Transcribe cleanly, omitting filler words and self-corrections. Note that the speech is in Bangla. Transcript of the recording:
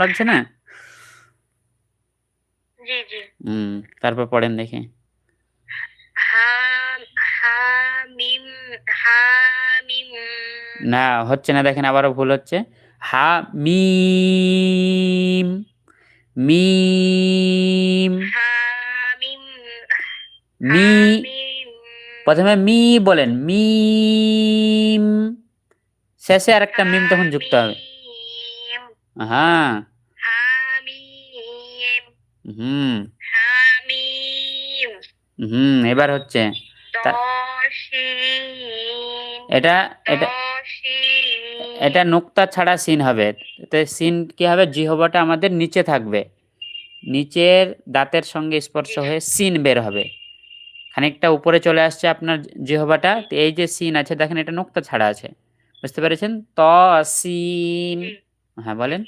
লাগছে না? জি জি। তারপর পড়েন দেখি। হা হা মিম হা মিম। না হচ্ছে না, দেখেন আবারও ভুল হচ্ছে। হা মিম, মিম, হা মিম মি, হা মিম প্রথমে মি বলেন, মিম, শেষে আরেকটা হা মিম তখন যুক্ত হবে। মিম হ্যাঁ। হা মিম হুম। হা মিম এবার হচ্ছে। তা তসিন এটা এটা এটা তসিন। নুক্তা ছাড়া সিন হবে। তো সিন কি হবে, জিহ্বাটা আমাদের নিচে থাকবে, নিচের দাঁতের সঙ্গে স্পর্শ জি হয়ে সিন বের হবে, খানিকটা উপরে চলে আসছে আপনার জিহ্বাটা। জি তো এই যে সিন আছে দেখেন, এটা নুক্তা ছাড়া আছে, বুঝতে পেরেছেন? ত সিন। জি। হ্যাঁ বলেন।